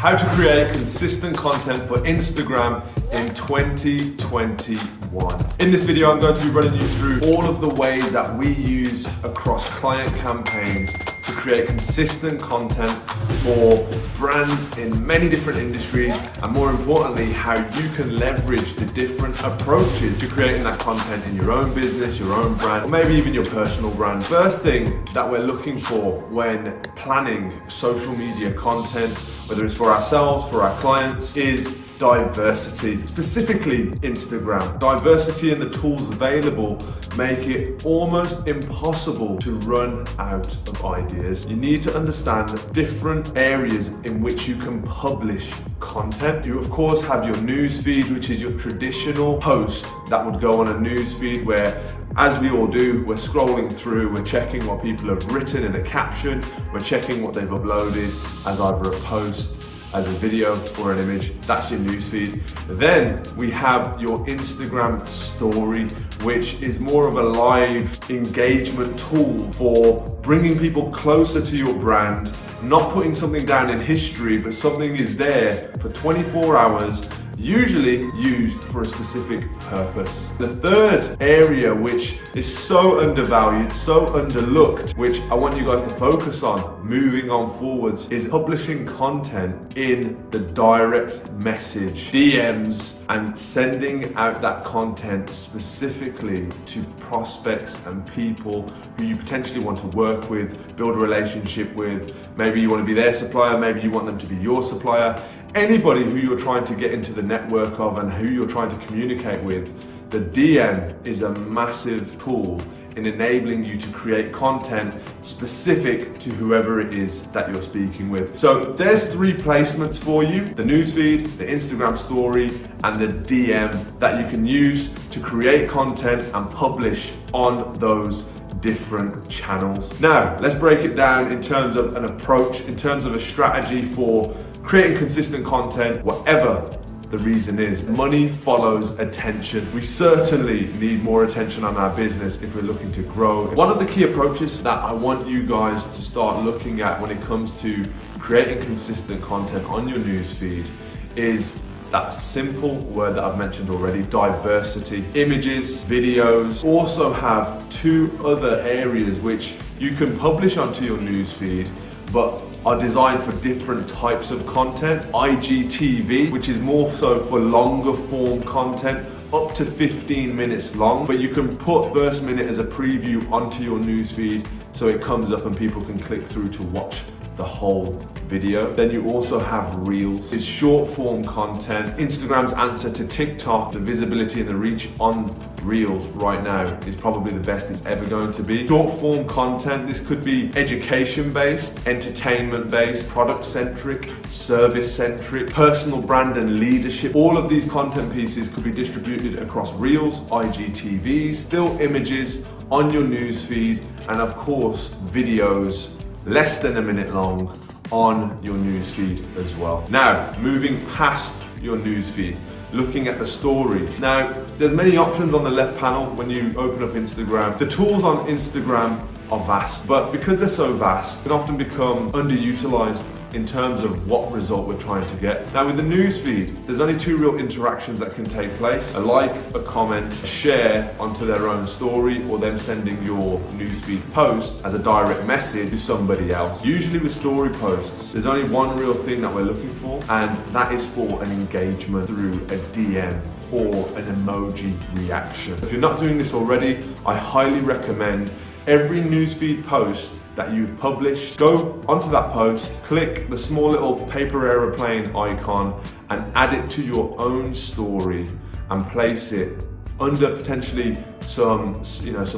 How to create consistent content for Instagram in 2021. In this video, I'm going to be running you through all of the ways that we use across client campaigns to create consistent content for brands in many different industries, and more importantly, how you can leverage the different approaches to creating that content in your own business, your own brand, or maybe even your personal brand. First thing that we're looking for when planning social media content, whether it's for ourselves, for our clients, is diversity, specifically Instagram. Diversity in the tools available make it almost impossible to run out of ideas. You need to understand different areas in which you can publish content. You of course have your news feed, which is your traditional post that would go on a news feed where, as we all do, we're scrolling through, we're checking what people have written in a caption, we're checking what they've uploaded as either a post, as a video or an image. That's your newsfeed. Then we have your Instagram story, which is more of a live engagement tool for bringing people closer to your brand, not putting something down in history, but something is there for 24 hours, usually used for a specific purpose. The third area, which is so undervalued, so underlooked, which I want you guys to focus on moving on forwards, is publishing content in the direct message, DMs, and sending out that content specifically to prospects and people who you potentially want to work with, build a relationship with. Maybe you want to be their supplier, maybe you want them to be your supplier. Anybody who you're trying to get into the network of and who you're trying to communicate with, the DM is a massive tool in enabling you to create content specific to whoever it is that you're speaking with. So there's 3 placements for you: the newsfeed, the Instagram story, and the DM that you can use to create content and publish on those different channels. Now, let's break it down in terms of an approach, in terms of a strategy for creating consistent content, whatever the reason is. Money follows attention. We certainly need more attention on our business if we're looking to grow. One of the key approaches that I want you guys to start looking at when it comes to creating consistent content on your newsfeed is that simple word that I've mentioned already: diversity. Images, videos also have 2 other areas which you can publish onto your newsfeed, but are designed for different types of content. IGTV, which is more so for longer form content, up to 15 minutes long, but you can put first minute as a preview onto your newsfeed so it comes up and people can click through to watch the whole video. Then you also have Reels. It's short form content. Instagram's answer to TikTok, the visibility and the reach on Reels right now is probably the best it's ever going to be. Short form content, this could be education based, entertainment based, product centric, service centric, personal brand and leadership. All of these content pieces could be distributed across Reels, IGTVs, still images on your newsfeed, and of course videos less than a minute long on your newsfeed as well. Now, moving past your newsfeed, looking at the stories. Now, there's many options on the left panel when you open up Instagram. The tools on Instagram are vast, but because they're so vast, they often become underutilized in terms of what result we're trying to get. Now with the newsfeed, there's only 2 real interactions that can take place: a like, a comment, a share onto their own story, or them sending your newsfeed post as a direct message to somebody else. Usually with story posts, there's only one real thing that we're looking for, and that is for an engagement through a DM or an emoji reaction. If you're not doing this already, I highly recommend every newsfeed post that you've published, go onto that post, click the small little paper aeroplane icon and add it to your own story and place it under potentially some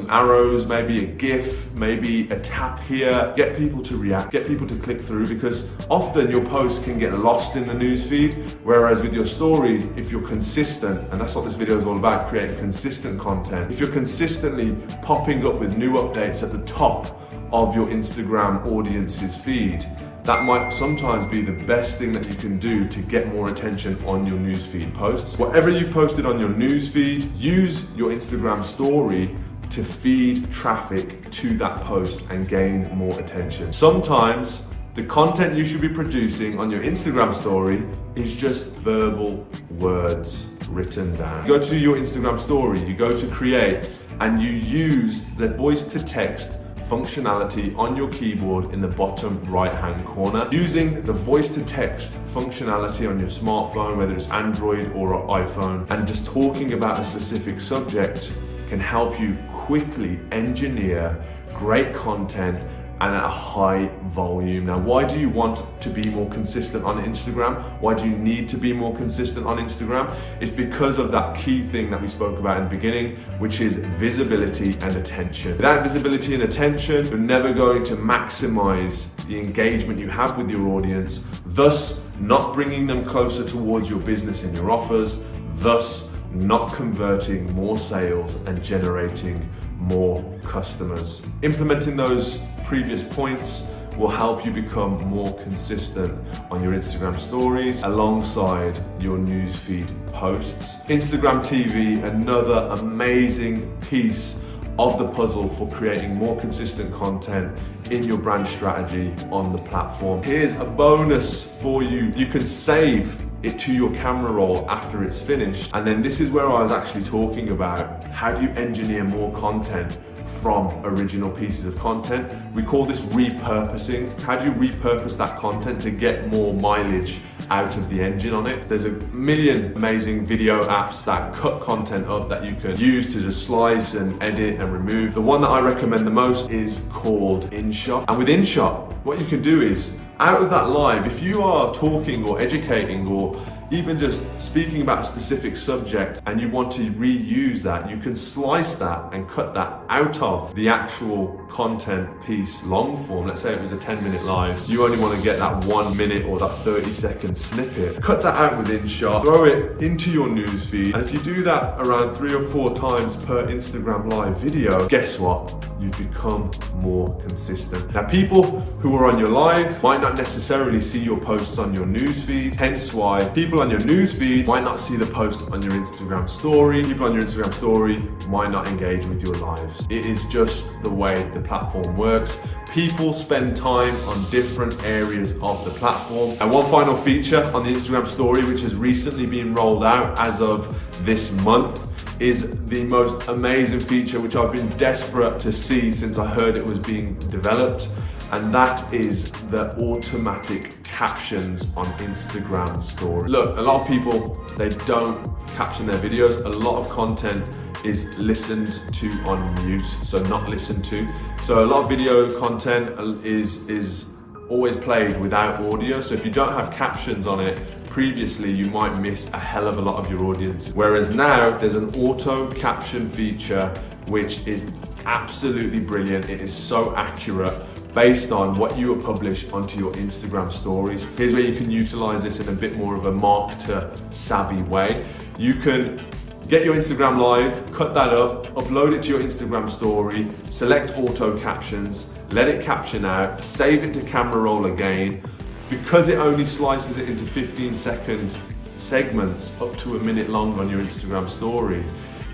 arrows, maybe a GIF, maybe a tap here. Get people to react, get people to click through, because often your posts can get lost in the newsfeed, whereas with your stories, if you're consistent, and that's what this video is all about, creating consistent content, if you're consistently popping up with new updates at the top of your Instagram audience's feed, that might sometimes be the best thing that you can do to get more attention on your newsfeed posts. Whatever you've posted on your newsfeed, use your Instagram story to feed traffic to that post and gain more attention. Sometimes The content you should be producing on your Instagram story is just verbal words written down. You go to your Instagram story, you go to create, and you use the voice to text functionality on your keyboard in the bottom right hand corner. Using the voice to text functionality on your smartphone, whether it's Android or iPhone, and just talking about a specific subject can help you quickly engineer great content and at a high volume. Now, why do you want to be more consistent on Instagram? Why do you need to be more consistent on Instagram? It's because of that key thing that we spoke about in the beginning, which is visibility and attention. Without visibility and attention, you're never going to maximize the engagement you have with your audience, thus not bringing them closer towards your business and your offers, thus not converting more sales and generating more customers. Implementing those previous points will help you become more consistent on your Instagram stories alongside your newsfeed posts. Instagram TV, another amazing piece of the puzzle for creating more consistent content in your brand strategy on the platform. Here's a bonus for you. You can save it to your camera roll after it's finished. And then this is where I was actually talking about how do you engineer more content from original pieces of content. We call this repurposing. How do you repurpose that content to get more mileage out of the engine on it? There's a million amazing video apps that cut content up that you can use to just slice and edit and remove. The one that I recommend the most is called InShot. And with InShot, what you can do is, out of that live, if you are talking or educating or even just speaking about a specific subject and you want to reuse that, you can slice that and cut that out of the actual content piece long form. Let's say it was a 10-minute live. You only want to get that 1 minute or that 30-second snippet. Cut that out with InShot, throw it into your newsfeed, and if you do that around 3 or 4 times per Instagram live video, guess what? You've become more consistent. Now, people who are on your live might not necessarily see your posts on your newsfeed, hence why people on your newsfeed might not see the post on your Instagram story. People on your Instagram story might not engage with your lives. It is just the way the platform works. People spend time on different areas of the platform. And one final feature on the Instagram story, which has recently been rolled out as of this month, is the most amazing feature which I've been desperate to see since I heard it was being developed, and that is the automatic captions on Instagram stories. Look, a lot of people, they don't caption their videos. A lot of content is listened to on mute, so not listened to. So a lot of video content is always played without audio. So if you don't have captions on it, previously you might miss a hell of a lot of your audience. Whereas now there's an auto caption feature which is absolutely brilliant. It is so accurate based on what you publish onto your Instagram stories. Here's where you can utilize this in a bit more of a marketer savvy way. You can get your Instagram live, cut that up, upload it to your Instagram story, select auto captions, let it caption out, save it to camera roll again. Because it only slices it into 15-second segments up to a minute long on your Instagram story,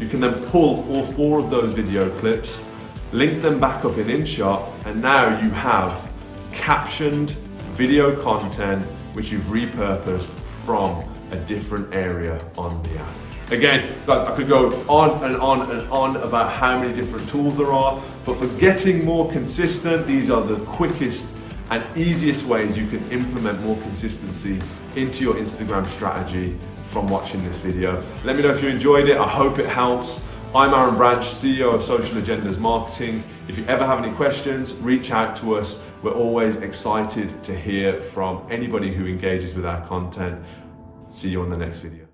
you can then pull all 4 of those video clips, link them back up in InShot, and now you have captioned video content which you've repurposed from a different area on the app. Again, guys, I could go on and on and on about how many different tools there are, but for getting more consistent, these are the quickest and easiest ways you can implement more consistency into your Instagram strategy from watching this video. Let me know if you enjoyed it. I hope it helps. I'm Aaron Branch, CEO of Social Agendas Marketing. If you ever have any questions, reach out to us. We're always excited to hear from anybody who engages with our content. See you on the next video.